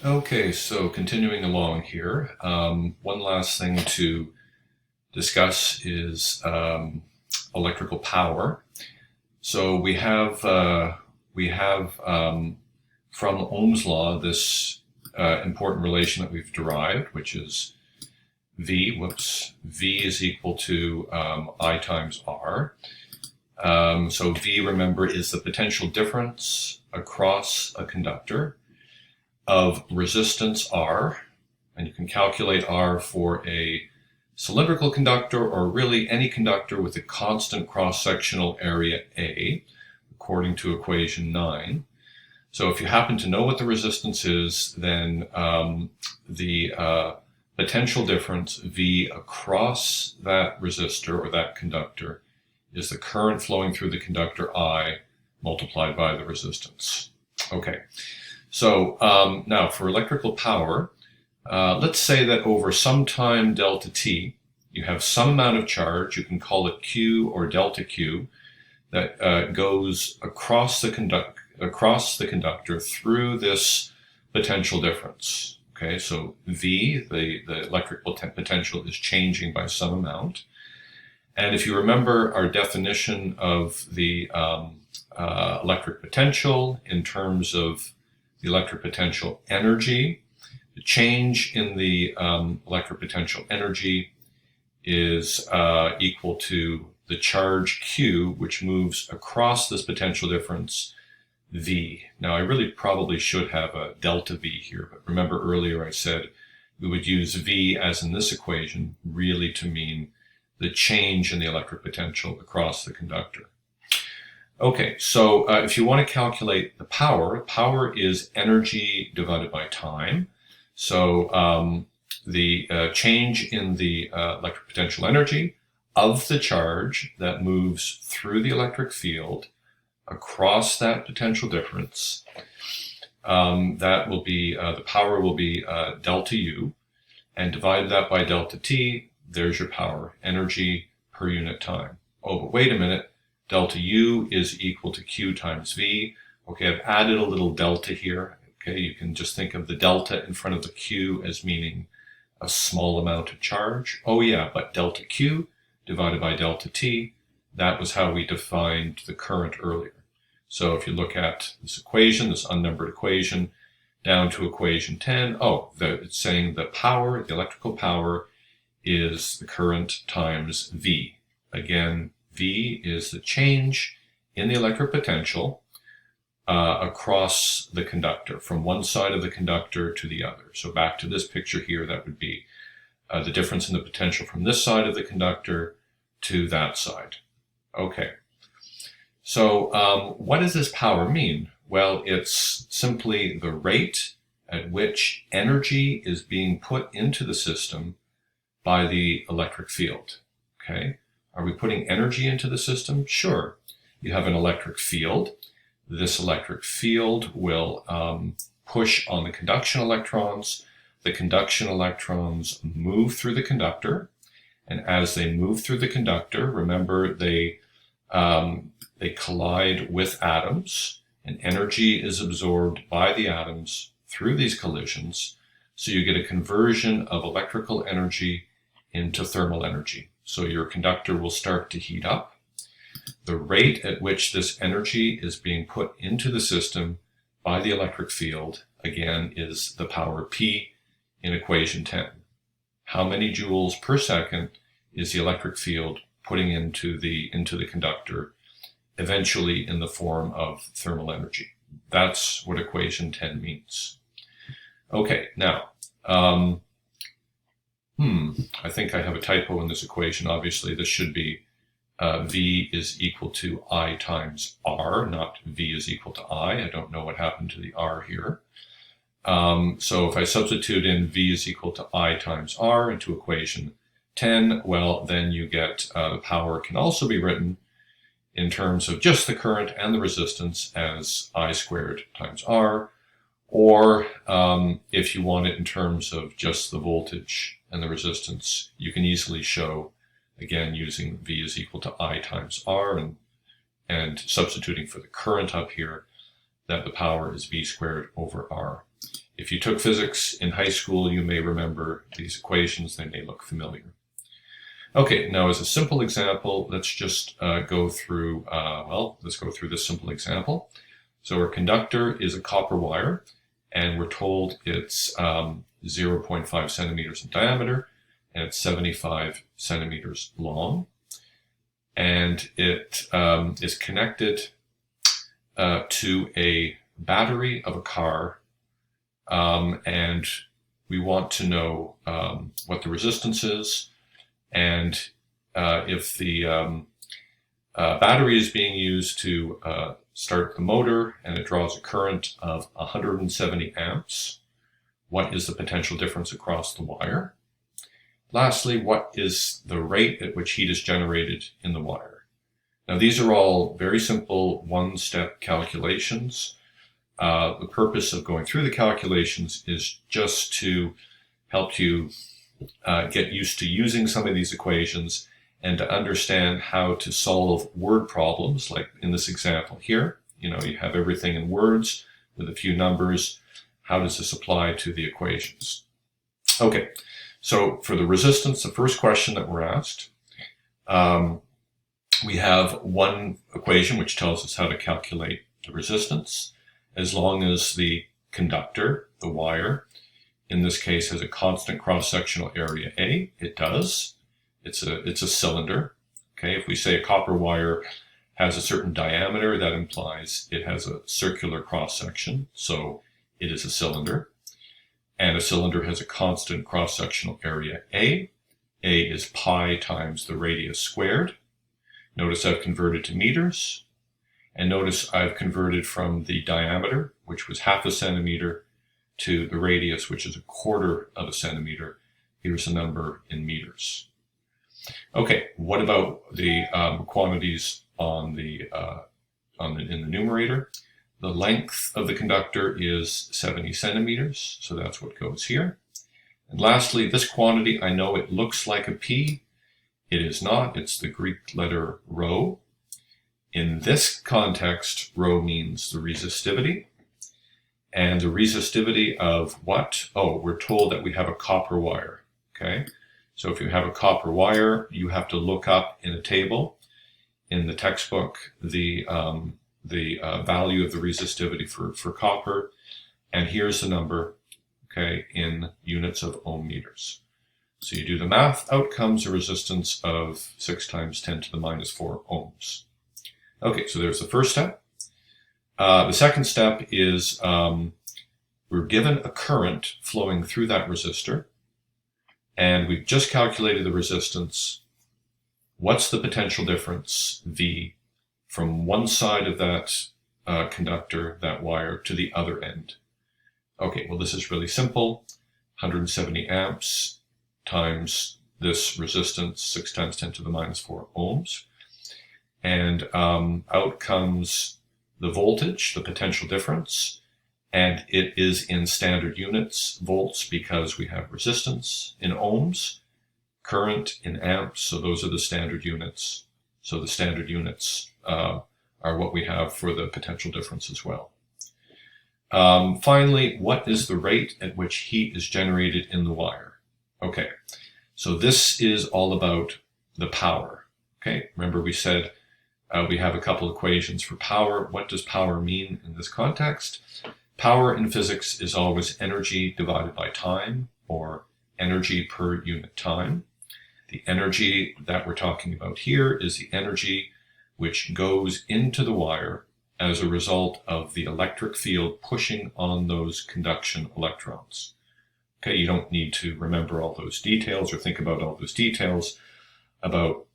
Okay, so continuing along here, one last thing to discuss is electrical power. So we have from Ohm's law this important relation that we've derived, which is V is equal to I times R. So V, remember, is the potential difference across a conductor of resistance R, and you can calculate R for a cylindrical conductor or really any conductor with a constant cross-sectional area A, according to equation 9. So if you happen to know what the resistance is, then the potential difference V across that resistor or that conductor is the current flowing through the conductor I multiplied by the resistance. Okay. So now for electrical power, let's say that over some time delta t, you have some amount of charge, you can call it Q or delta Q, that goes across the conductor through this potential difference. Okay, so V, the electrical potential, is changing by some amount. And if you remember our definition of the electric potential in terms of the electric potential energy, the change in the electric potential energy is equal to the charge Q, which moves across this potential difference V. Now, I really probably should have a delta V here, but remember earlier I said we would use V, as in this equation, really to mean the change in the electric potential across the conductor. Okay, so if you want to calculate the power is energy divided by time. So the change in the electric potential energy of the charge that moves through the electric field across that potential difference, that will be, the power will be delta U, and divide that by delta T, there's your power, energy per unit time. Oh, but wait a minute. Delta U is equal to Q times V. Okay, I've added a little delta here. Okay, you can just think of the delta in front of the Q as meaning a small amount of charge. Oh yeah, but delta Q divided by delta T, that was how we defined the current earlier. So if you look at this equation, this unnumbered equation, down to equation 10, it's saying the power, the electrical power, is the current times V. Again, V is the change in the electric potential across the conductor, from one side of the conductor to the other. So back to this picture here, that would be the difference in the potential from this side of the conductor to that side. Okay. So what does this power mean? Well, it's simply the rate at which energy is being put into the system by the electric field. Okay. Are we putting energy into the system? Sure. You have an electric field. This electric field will push on the conduction electrons. The conduction electrons move through the conductor. And as they move through the conductor, remember they collide with atoms, and energy is absorbed by the atoms through these collisions. So you get a conversion of electrical energy into thermal energy. So your conductor will start to heat up. The rate at which this energy is being put into the system by the electric field, again, is the power P in equation 10. How many joules per second is the electric field putting into the conductor, eventually in the form of thermal energy? That's what equation 10 means. Okay, now, I think I have a typo in this equation. Obviously, this should be V is equal to I times R, not V is equal to I. I don't know what happened to the R here. So if I substitute in V is equal to I times R into equation 10, well, then you get the power can also be written in terms of just the current and the resistance as I squared times R, or if you want it in terms of just the voltage and the resistance, you can easily show, again, using V is equal to I times R and substituting for the current up here, that the power is V squared over R. If you took physics in high school, you may remember these equations. They may look familiar. Okay, now as a simple example, let's just go through, let's go through this simple example. So our conductor is a copper wire, and we're told it's 0.5 centimeters in diameter, and it's 75 centimeters long. And it is connected to a battery of a car, and we want to know what the resistance is, and if the battery is being used to start the motor and it draws a current of 170 amps, what is the potential difference across the wire? Lastly, what is the rate at which heat is generated in the wire? Now, these are all very simple one-step calculations. The purpose of going through the calculations is just to help you get used to using some of these equations and to understand how to solve word problems, like in this example here. You know, you have everything in words with a few numbers. How does this apply to the equations? Okay, so for the resistance, the first question that we're asked, we have one equation which tells us how to calculate the resistance. As long as the conductor, the wire, in this case has a constant cross-sectional area A, it does. It's a cylinder. Okay, if we say a copper wire has a certain diameter, that implies it has a circular cross-section, so it is a cylinder. And a cylinder has a constant cross-sectional area A. A is pi times the radius squared. Notice I've converted to meters. And notice I've converted from the diameter, which was 0.5 centimeter, to the radius, which is 1/4 centimeter. Here's the number in meters. Okay, what about the quantities in the numerator? The length of the conductor is 70 centimeters, so that's what goes here. And lastly, this quantity, I know it looks like a P. It is not. It's the Greek letter rho. In this context, rho means the resistivity. And the resistivity of what? Oh, we're told that we have a copper wire. Okay, so if you have a copper wire, you have to look up in a table in the textbook the value of the resistivity for copper, and here's the number, okay, in units of ohm meters. So you do the math, out comes a resistance of 6 times 10 to the minus 4 ohms. Okay, so there's the first step. The second step is we're given a current flowing through that resistor, and we've just calculated the resistance. What's the potential difference, V, from one side of that conductor, that wire, to the other end? Okay, well, this is really simple. 170 amps times this resistance, 6 times 10 to the minus 4 ohms. And out comes the voltage, the potential difference, and it is in standard units, volts, because we have resistance in ohms, current in amps, so those are the standard units. So the standard units are what we have for the potential difference as well. Finally, what is the rate at which heat is generated in the wire? Okay, so this is all about the power. Okay, remember we said we have a couple equations for power. What does power mean in this context? Power in physics is always energy divided by time, or energy per unit time. The energy that we're talking about here is the energy which goes into the wire as a result of the electric field pushing on those conduction electrons. Okay, you don't need to remember all those details or think about all those details about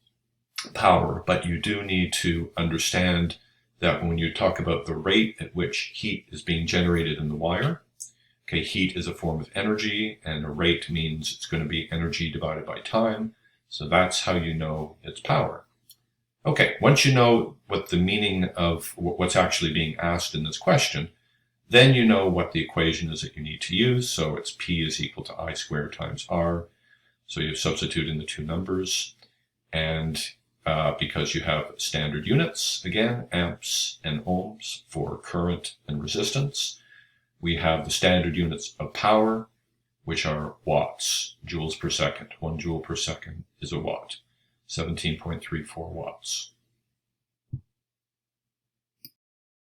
power, but you do need to understand that when you talk about the rate at which heat is being generated in the wire, okay, heat is a form of energy, and a rate means it's going to be energy divided by time, so that's how you know it's power. Okay, once you know what the meaning of what's actually being asked in this question, then you know what the equation is that you need to use. So it's P is equal to I squared times R. So you substitute in the two numbers, and because you have standard units, again, amps and ohms for current and resistance, We have the standard units of power, which are watts, joules per second. 1 joule per second is a watt, 17.34 watts.